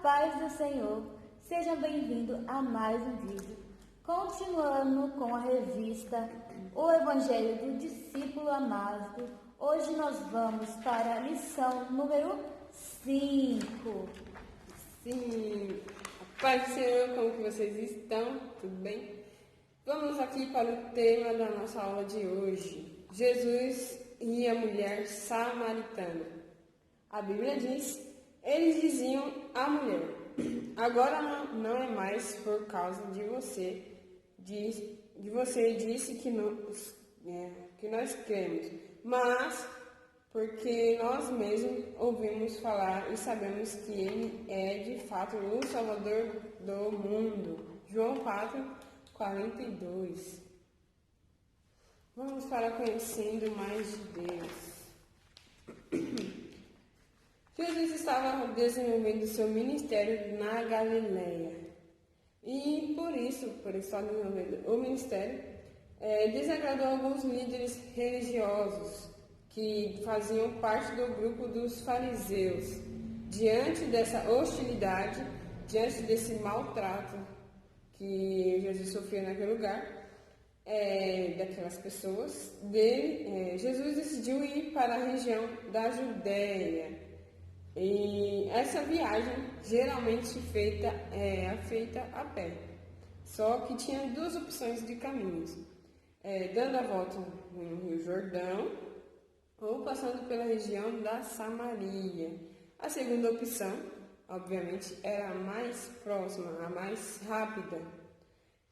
paz do Senhor, sejam bem-vindos a mais um vídeo. Continuando com a revista O Evangelho do Discípulo Amado, hoje nós vamos para a lição número 5. Sim, a paz do Senhor, como que vocês estão? Tudo bem? Vamos aqui para o tema da nossa aula de hoje, Jesus e a mulher samaritana. A Bíblia diz, eles diziam à mulher, agora não é mais por causa de você, disse que nós cremos, mas porque nós mesmos ouvimos falar e sabemos que Ele é de fato o Salvador do mundo. João 4:42. Vamos para conhecendo mais de Deus. Jesus estava desenvolvendo seu ministério na Galileia. E por estar desenvolvendo o ministério, desagradou alguns líderes religiosos que faziam parte do grupo dos fariseus. Diante dessa hostilidade, diante desse maltrato que Jesus sofreu naquele lugar, daquelas pessoas, Jesus decidiu ir para a região da Judéia. E essa viagem geralmente feita a pé, só que tinha duas opções de caminhos, dando a volta no Rio Jordão ou passando pela região da Samaria. A segunda opção, obviamente, era a mais próxima, a mais rápida.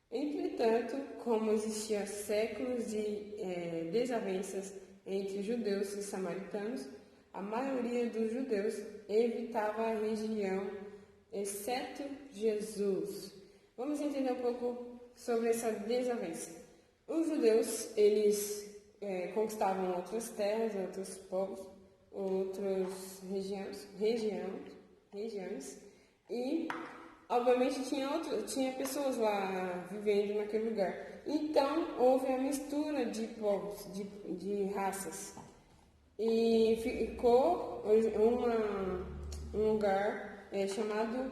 Entretanto, como existiam séculos de desavenças entre judeus e samaritanos, a maioria dos judeus evitava a região, exceto Jesus. Vamos entender um pouco sobre essa desavença. Os judeus, eles conquistavam outras terras, outros povos, outras regiões e, obviamente, tinha pessoas lá vivendo naquele lugar. Então, houve a mistura de povos, de raças. E ficou um lugar chamado...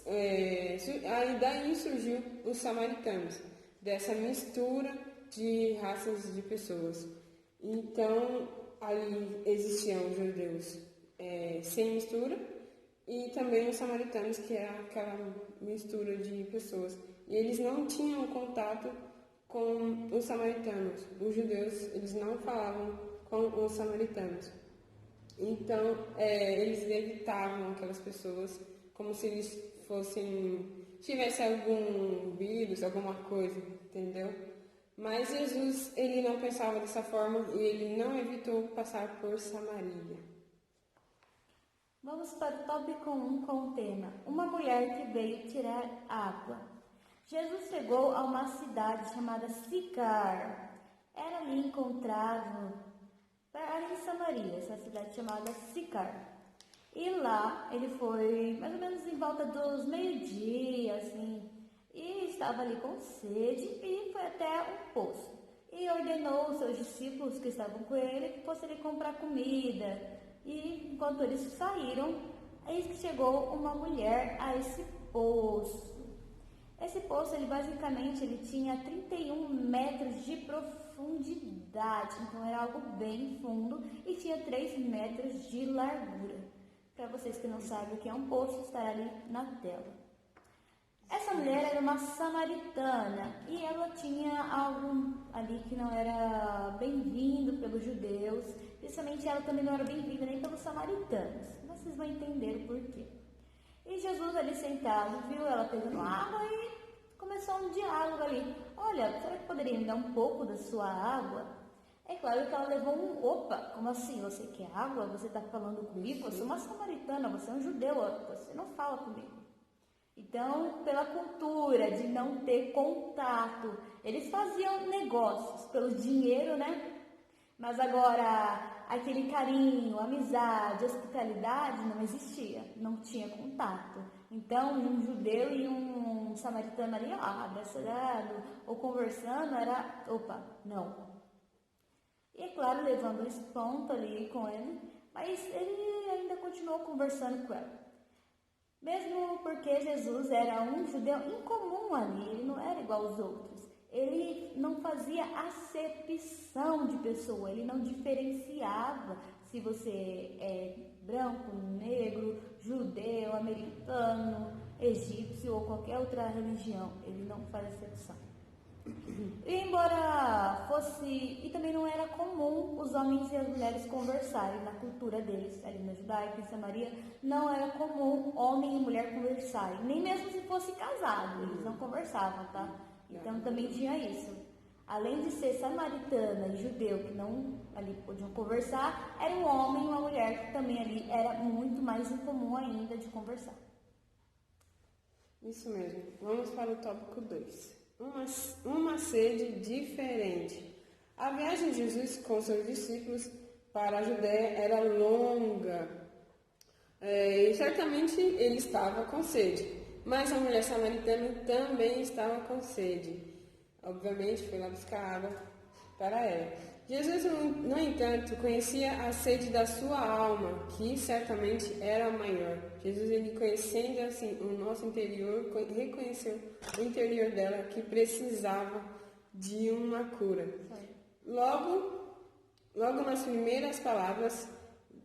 aí daí surgiu os samaritanos, dessa mistura de raças de pessoas. Então, ali existiam os judeus sem mistura e também os samaritanos, que é aquela mistura de pessoas. E eles não tinham contato com os samaritanos. Os judeus, eles não falavam com os samaritanos. Então, eles evitavam aquelas pessoas como se eles tivessem algum vírus, alguma coisa, entendeu? Mas Jesus, ele não pensava dessa forma e ele não evitou passar por Samaria. Vamos para o tópico 1 com o tema Uma mulher que veio tirar água. Jesus chegou a uma cidade chamada Sicar. Era ali encontrado ali em Samaria, essa cidade chamada Sicar. E lá ele foi mais ou menos em volta dos meio-dia, assim, e estava ali com sede e foi até um poço. E ordenou os seus discípulos que estavam com ele que fossem ali comprar comida. E enquanto eles saíram, eis que chegou uma mulher a esse poço. Esse poço, ele tinha 31 metros de profundidade, então era algo bem fundo e tinha 3 metros de largura. Para vocês que não sabem o que é um poço, estará ali na tela. Essa mulher era uma samaritana e ela tinha algo ali que não era bem-vindo pelos judeus, principalmente ela também não era bem-vinda nem pelos samaritanos. Vocês vão entender o porquê. E Jesus ali sentado, viu ela pegando água e começou um diálogo ali. Olha, será que poderia me dar um pouco da sua água? É claro que ela levou opa, como assim? Você quer água? Você está falando comigo? Você é uma samaritana, você é um judeu, você não fala comigo. Então, pela cultura de não ter contato, eles faziam negócios pelo dinheiro, né? Mas agora, aquele carinho, amizade, hospitalidade não existia, não tinha contato. Então, um judeu e um samaritano ali, abraçado ou conversando, era, opa, não. E é claro, levando esse ponto ali com ele, mas ele ainda continuou conversando com ela. Mesmo porque Jesus era um judeu incomum ali, ele não era igual aos outros. Ele não fazia acepção de pessoa, ele não diferenciava se você é branco, negro, judeu, americano, egípcio ou qualquer outra religião. Ele não faz acepção. E embora fosse, e também não era comum os homens e as mulheres conversarem na cultura deles, ali na Judaica, em Samaria, não era comum homem e mulher conversarem, nem mesmo se fosse casado, eles não conversavam, tá? Então também tinha isso. Além de ser samaritana e judeu que não ali podiam conversar, era um homem e uma mulher que também ali era muito mais incomum ainda de conversar. Isso mesmo. Vamos para o tópico 2. Uma sede diferente. A viagem de Jesus com seus discípulos para a Judéia era longa. E certamente ele estava com sede. Mas a mulher samaritana também estava com sede. Obviamente foi lá buscar água para ela. Jesus, no entanto, conhecia a sede da sua alma, que certamente era maior. Jesus, ele conhecendo assim o nosso interior, reconheceu o interior dela que precisava de uma cura. Logo nas primeiras palavras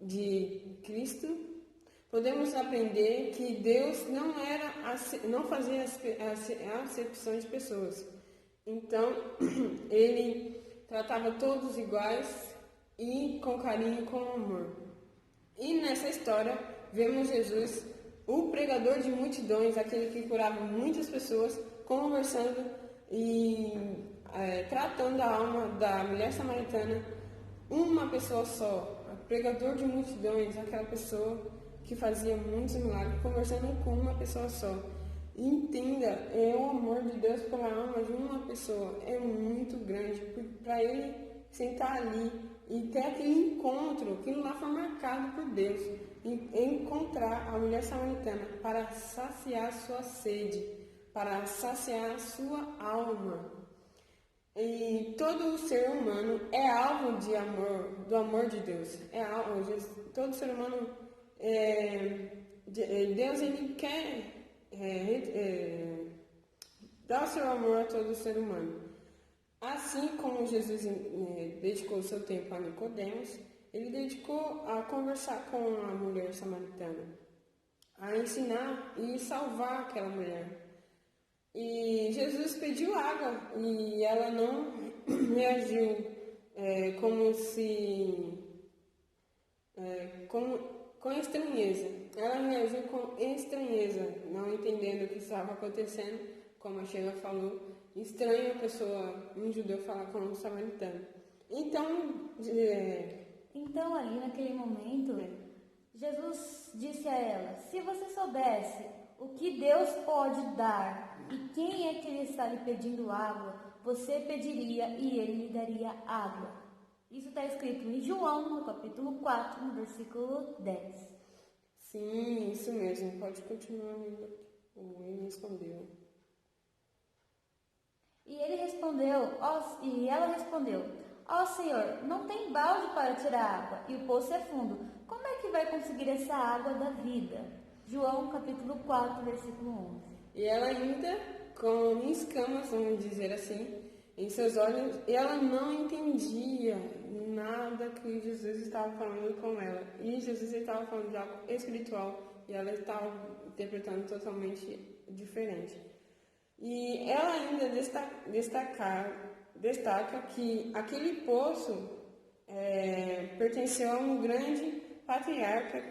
de Cristo, podemos aprender que Deus não fazia acepção de pessoas. Então, ele tratava todos iguais e com carinho e com amor. E nessa história, vemos Jesus, o pregador de multidões, aquele que curava muitas pessoas, conversando e tratando a alma da mulher samaritana, uma pessoa só, o pregador de multidões, aquela pessoa que fazia muitos milagres, conversando com uma pessoa só. Entenda, o amor de Deus pela alma de uma pessoa é muito grande, para ele sentar ali e ter aquele encontro, aquilo lá foi marcado por Deus, e encontrar a mulher samaritana para saciar sua sede, para saciar a sua alma. E todo o ser humano é alvo de amor, do amor de Deus. Todo ser humano, Deus ele quer dar o seu amor a todo ser humano. Assim como Jesus dedicou o seu tempo a Nicodemos, ele dedicou a conversar com a mulher samaritana, a ensinar e salvar aquela mulher. E Jesus pediu água e ela não reagiu com estranheza. Ela reagiu com estranheza, não entendendo o que estava acontecendo, como a Sheila falou. Estranho a pessoa, um judeu, falar com um samaritano. Então ali naquele momento, Jesus disse a ela: se você soubesse o que Deus pode dar e quem é que ele está lhe pedindo água, você pediria e ele lhe daria água. Isso está escrito em João, no capítulo 4, no versículo 10. Sim, isso mesmo. Pode continuar, amiga. Ele respondeu. E ela respondeu: ó Senhor, não tem balde para tirar água e o poço é fundo. Como é que vai conseguir essa água da vida? João capítulo 4, versículo 11. E ela ainda com escamas, vamos dizer assim, em seus olhos, e ela não entendia nada que Jesus estava falando com ela. E Jesus estava falando de algo espiritual e ela estava interpretando totalmente diferente. E ela ainda destaca que aquele poço pertenceu a um grande patriarca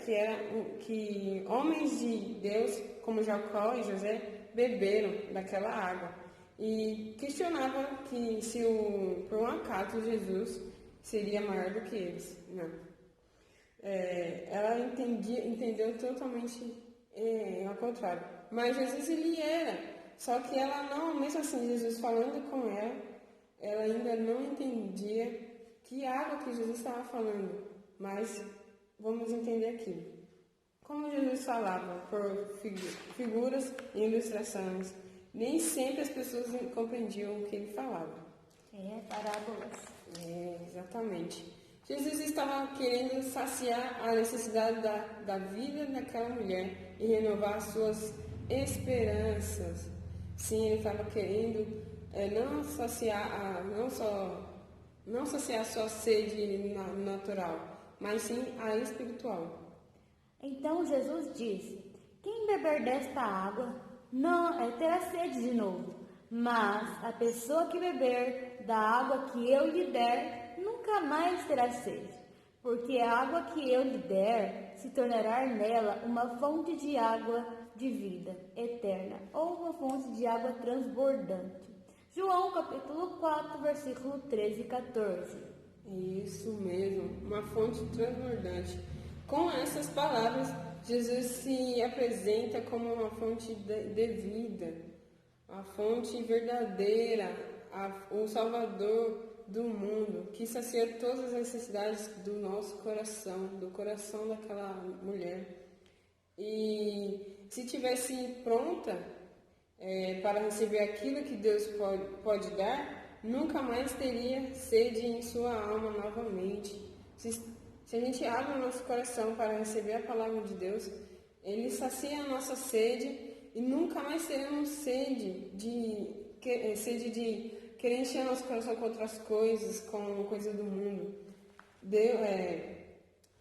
que homens de Deus como Jacó e José beberam daquela água e questionava que se por um acaso Jesus seria maior do que eles. Não. Ela entendeu totalmente ao contrário. Mas Jesus ele era, só que ela não, mesmo assim Jesus falando com ela ainda não entendia que água que Jesus estava falando. Mas vamos entender aqui. Como Jesus falava por figuras e ilustrações, nem sempre as pessoas compreendiam o que ele falava. Parábolas. Exatamente. Jesus estava querendo saciar a necessidade da vida daquela mulher e renovar suas esperanças. Sim, ele estava querendo não saciar a sua sede natural, mas sim a espiritual. Então Jesus disse: quem beber desta água não terá sede de novo, mas a pessoa que beber da água que eu lhe der nunca mais terá sede, porque a água que eu lhe der se tornará nela uma fonte de água de vida eterna, ou uma fonte de água transbordante. João capítulo 4, versículo 13 e 14. Isso mesmo, uma fonte transbordante. Com essas palavras, Jesus se apresenta como uma fonte de vida, a fonte verdadeira, o Salvador do mundo, que sacia todas as necessidades do nosso coração, do coração daquela mulher. E se tivesse pronta para receber aquilo que Deus pode dar, nunca mais teria sede em sua alma novamente. Se a gente abre o nosso coração para receber a palavra de Deus, Ele sacia a nossa sede e nunca mais teremos sede de querer encher nosso coração com outras coisas, com coisas do mundo.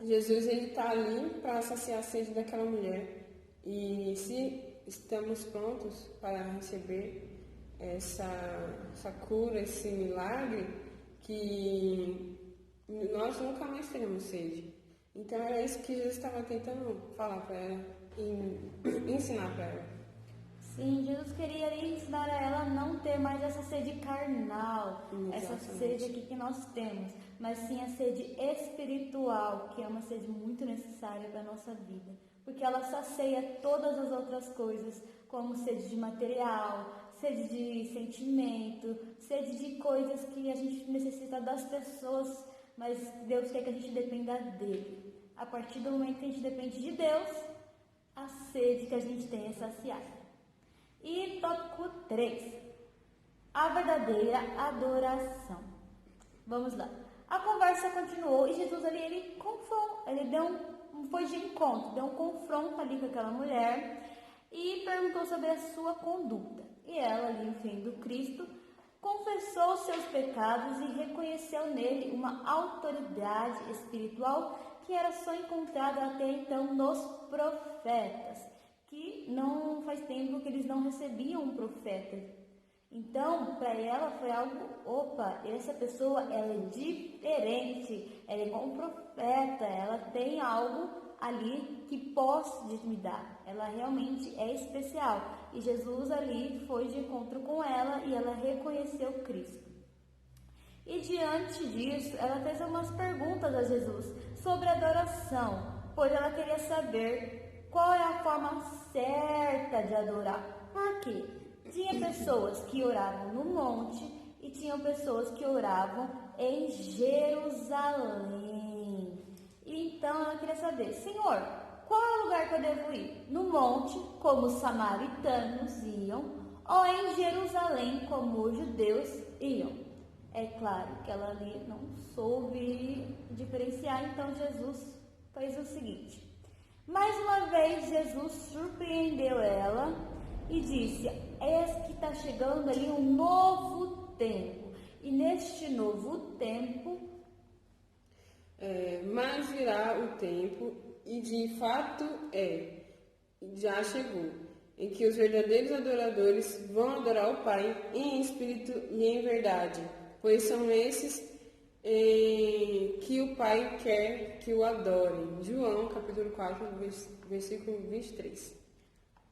Jesus está ali para saciar a sede daquela mulher. E se estamos prontos para receber essa cura, esse milagre, que nós nunca mais teremos sede. Então era isso que Jesus estava tentando falar para ela e ensinar para ela. Sim, Jesus queria ensinar a ela a não ter mais essa sede carnal, essa sede aqui que nós temos, mas sim a sede espiritual, que é uma sede muito necessária para a nossa vida, porque ela sacia todas as outras coisas, como sede de material, sede de sentimento, sede de coisas que a gente necessita das pessoas, mas Deus quer que a gente dependa dele. A partir do momento que a gente depende de Deus, a sede que a gente tem é saciada. E tópico 3, a verdadeira adoração. Vamos lá. A conversa continuou e Jesus ali, ele foi de encontro, deu um confronto ali com aquela mulher e perguntou sobre a sua conduta. E ela ali, vendo Cristo, confessou seus pecados e reconheceu nele uma autoridade espiritual que era só encontrada até então nos profetas, que não faz tempo que eles não recebiam um profeta. Então, para ela foi algo, essa pessoa ela é diferente, ela é igual um profeta, ela tem algo ali que posso me dar, ela realmente é especial. E Jesus ali foi de encontro com ela e ela reconheceu Cristo. E diante disso, ela fez algumas perguntas a Jesus sobre adoração, pois ela queria saber qual é a forma certa de adorar. Por quê? Tinha pessoas que oravam no monte e tinham pessoas que oravam em Jerusalém. Então ela queria saber, Senhor, qual é o lugar que eu devo ir? No monte, como os samaritanos iam, ou em Jerusalém, como os judeus iam? É claro que ela ali não soube diferenciar, então Jesus fez o seguinte. Mais uma vez, Jesus surpreendeu ela e disse, que está chegando ali um novo tempo. E neste novo tempo... mas virá o tempo, e de fato já chegou, em que os verdadeiros adoradores vão adorar o Pai em espírito e em verdade, pois são esses que o Pai quer que o adorem. João, capítulo 4, versículo 23.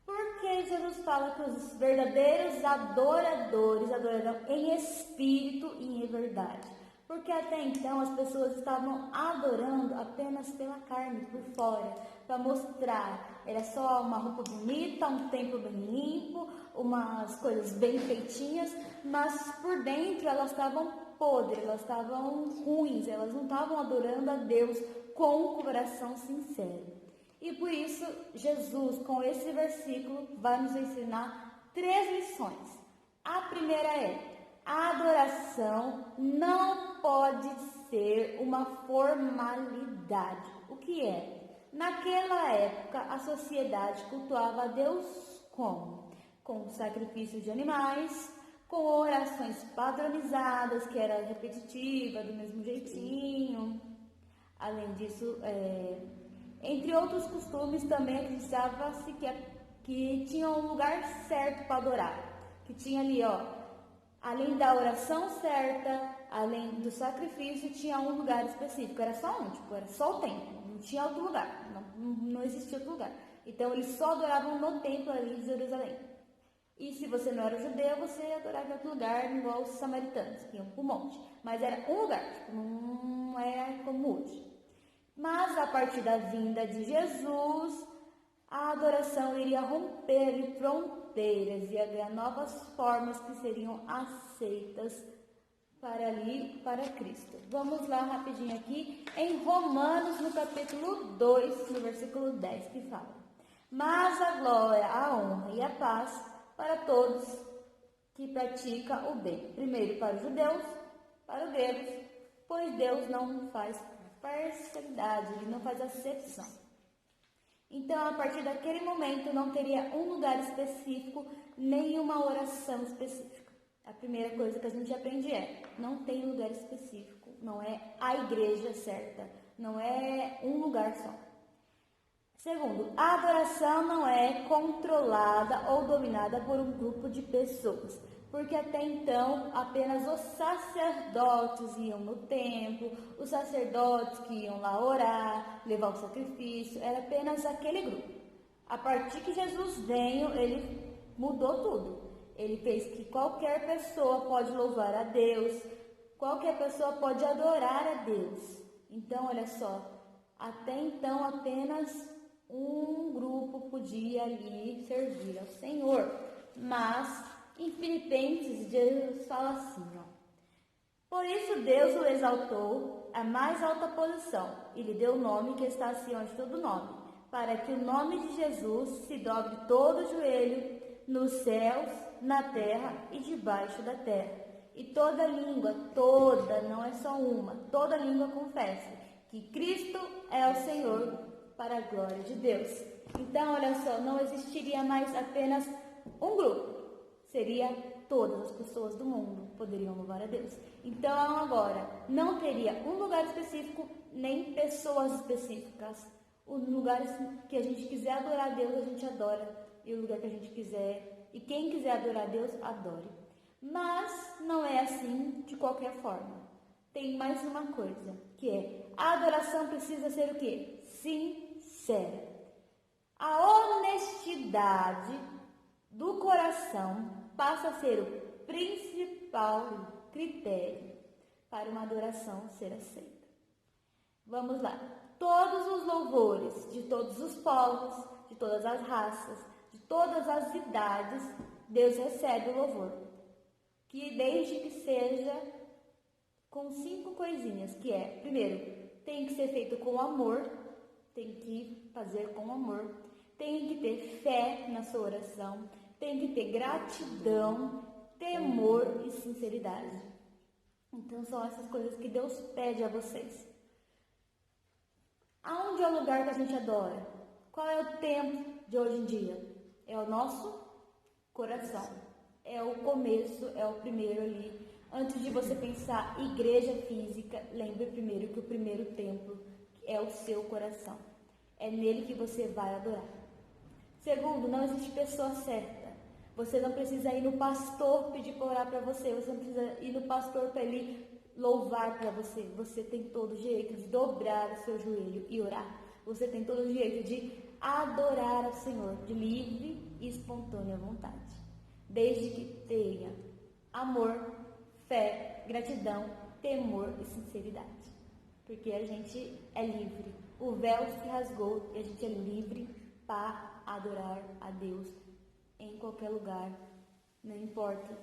Porque Jesus fala que os verdadeiros adoradores adorarão em espírito e em verdade. Porque até então as pessoas estavam adorando apenas pela carne, por fora, para mostrar. Era só uma roupa bonita, um templo bem limpo, umas coisas bem feitinhas, mas por dentro elas estavam podres, elas estavam ruins, elas não estavam adorando a Deus com o coração sincero. E por isso, Jesus, com esse versículo, vai nos ensinar 3 lições. A primeira é, a adoração não pode ser uma formalidade. O que é? Naquela época, a sociedade cultuava a Deus como? Com sacrifício de animais, com orações padronizadas, que era repetitiva, do mesmo jeitinho. Além disso, entre outros costumes, também acreditava-se que tinha um lugar certo para adorar. Que tinha ali, além da oração certa, além do sacrifício, tinha um lugar específico. Era só um, era só o templo, não tinha outro lugar, não existia outro lugar. Então, eles só adoravam no templo ali de Jerusalém. E se você não era judeu, você adorava em outro lugar, igual os samaritanos, que iam para o monte. Mas era um lugar, não é como hoje. Mas a partir da vinda de Jesus, a adoração iria romper fronteiras, ia ganhar novas formas que seriam aceitas para Cristo. Vamos lá rapidinho aqui em Romanos, no capítulo 2, no versículo 10, que fala: Mas a glória, a honra e a paz para todos que praticam o bem. Primeiro para os judeus, para os gregos, pois Deus não faz parcialidade, Ele não faz acepção. Então, a partir daquele momento, não teria um lugar específico, nem uma oração específica. A primeira coisa que a gente aprende não tem lugar específico, não é a igreja certa, não é um lugar só. Segundo, a adoração não é controlada ou dominada por um grupo de pessoas, porque até então apenas os sacerdotes iam no templo, os sacerdotes que iam lá orar, levar o sacrifício, era apenas aquele grupo. A partir que Jesus veio, ele mudou tudo. Ele fez que qualquer pessoa pode louvar a Deus, qualquer pessoa pode adorar a Deus. Então, olha só, até então apenas um grupo podia ali servir ao Senhor. Mas, em Filipenses, Jesus fala assim, Por isso Deus o exaltou à mais alta posição e lhe deu o nome que está acima de todo nome, para que o nome de Jesus se dobre todo o joelho nos céus, na terra e debaixo da terra. E toda língua, não é só uma, toda língua confesse que Cristo é o Senhor, para a glória de Deus. Então, olha só, não existiria mais apenas um grupo, seria todas as pessoas do mundo poderiam louvar a Deus. Então, agora, não teria um lugar específico, nem pessoas específicas. Os lugares que a gente quiser adorar a Deus, a gente adora, e o lugar que a gente quiser, e quem quiser adorar a Deus, adore. Mas não é assim de qualquer forma. Tem mais uma coisa, que é, a adoração precisa ser o quê? Sincera. A honestidade do coração passa a ser o principal critério para uma adoração ser aceita. Vamos lá. Todos os louvores de todos os povos, de todas as raças, de todas as idades, Deus recebe o louvor. Que desde que seja com 5 coisinhas, que é, primeiro, tem que ser feito com amor, tem que fazer com amor, tem que ter fé na sua oração, tem que ter gratidão, temor e sinceridade. Então são essas coisas que Deus pede a vocês. Aonde é o lugar que a gente adora? Qual é o tempo de hoje em dia? É o nosso coração. É o começo, é o primeiro ali. Antes de você pensar igreja física, lembre primeiro que o primeiro templo é o seu coração. É nele que você vai adorar. Segundo, não existe pessoa certa. Você não precisa ir no pastor pedir para orar para você. Você não precisa ir no pastor para ele louvar para você. Você tem todo o direito de dobrar o seu joelho e orar. Você tem todo o direito de adorar ao Senhor de livre e espontânea vontade. Desde que tenha amor, fé, gratidão, temor e sinceridade. Porque a gente é livre. O véu se rasgou e a gente é livre para adorar a Deus em qualquer lugar. Não importa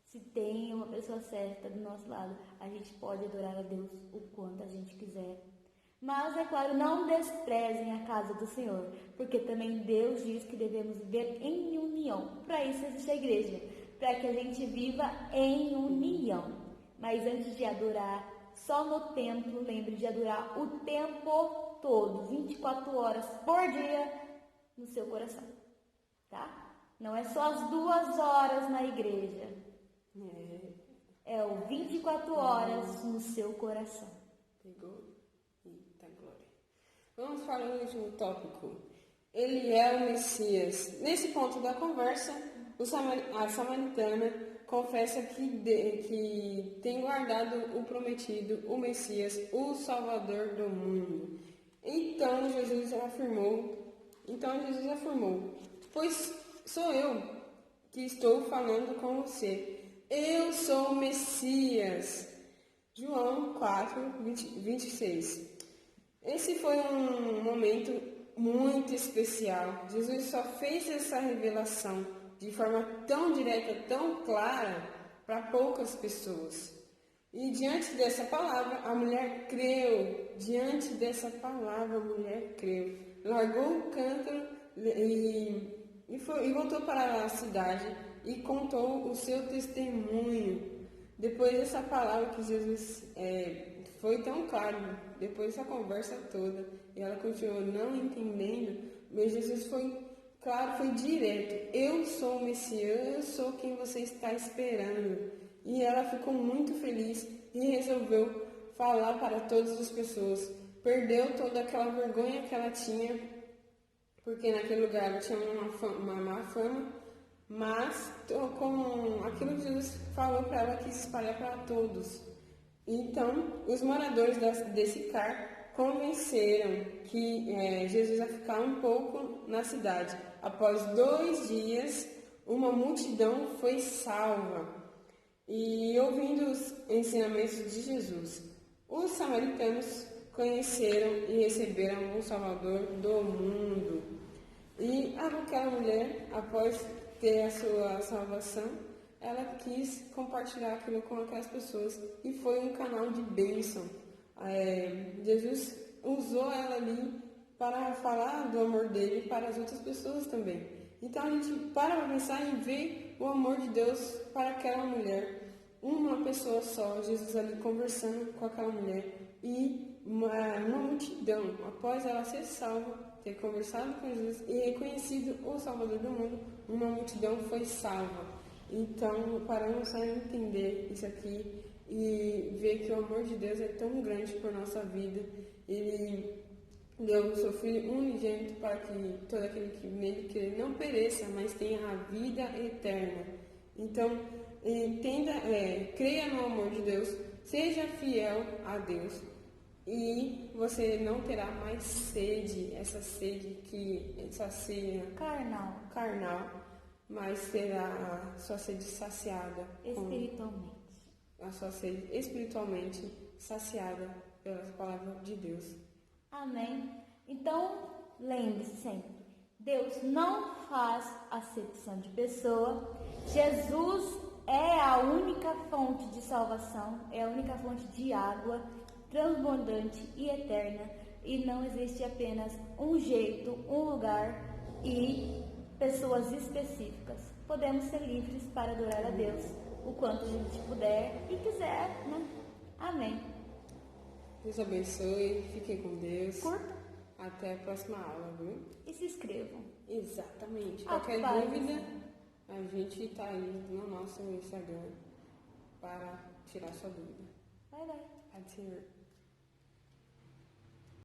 se tem uma pessoa certa do nosso lado. A gente pode adorar a Deus o quanto a gente quiser. Mas, é claro, não desprezem a casa do Senhor, porque também Deus diz que devemos viver em união. Para isso existe a igreja, para que a gente viva em união. Mas antes de adorar, só no templo, lembre de adorar o tempo todo, 24 horas por dia no seu coração, tá? Não é só as 2 horas na igreja, é o 24 horas no seu coração. Pegou? Eita glória. Vamos para o último tópico. Ele é o Messias. Nesse ponto da conversa, a samaritana confessa que tem guardado o prometido, o Messias, o Salvador do mundo. Então Jesus afirmou, pois sou eu que estou falando com você. Eu sou o Messias. João 4, 26. Esse foi um momento muito especial. Jesus só fez essa revelação de forma tão direta, tão clara, para poucas pessoas. E diante dessa palavra, a mulher creu. Diante dessa palavra, a mulher creu. Largou o cântaro e voltou para a cidade e contou o seu testemunho. Depois dessa palavra que Jesus foi tão claro, depois dessa conversa toda, e ela continuou não entendendo, mas Jesus foi claro, foi direto. Eu sou o Messias, eu sou quem você está esperando. E ela ficou muito feliz e resolveu falar para todas as pessoas. Perdeu toda aquela vergonha que ela tinha, porque naquele lugar ela tinha uma má fama, mas com aquilo que Jesus falou para ela, quis espalhar para todos. Então, os moradores de Sicar convenceram que Jesus ia ficar um pouco na cidade. Após 2 dias, uma multidão foi salva. E ouvindo os ensinamentos de Jesus, os samaritanos conheceram e receberam o Salvador do mundo. E aquela mulher, após ter a sua salvação, ela quis compartilhar aquilo com aquelas pessoas e foi um canal de bênção. Jesus usou ela ali para falar do amor dele para as outras pessoas também. Então a gente para pensar e ver o amor de Deus para aquela mulher. Uma pessoa só, Jesus ali conversando com aquela mulher e uma multidão, após ela ser salva, ter conversado com Jesus e reconhecido o Salvador do mundo, uma multidão foi salva. Então, paramos a entender isso aqui e ver que o amor de Deus é tão grande por nossa vida. Ele deu o seu Filho unigênito para que todo aquele que nele crê não pereça, mas tenha a vida eterna. Então, creia no amor de Deus, seja fiel a Deus e você não terá mais sede, essa sede carnal, mas terá a sua sede saciada espiritualmente. A sua sede espiritualmente saciada pela palavra de Deus. Amém. Então, lembre-se sempre, Deus não faz acepção de pessoa. Jesus é a única fonte de salvação, é a única fonte de água transbordante e eterna. E não existe apenas um jeito, um lugar e pessoas específicas. Podemos ser livres para adorar a Deus o quanto a gente puder e quiser, né? Amém. Deus abençoe, fiquem com Deus. Curta. Até a próxima aula, viu? E se inscrevam. Exatamente. Qualquer dúvida, a gente está aí no nosso Instagram para tirar sua dúvida. Bye, bye. Pode ser.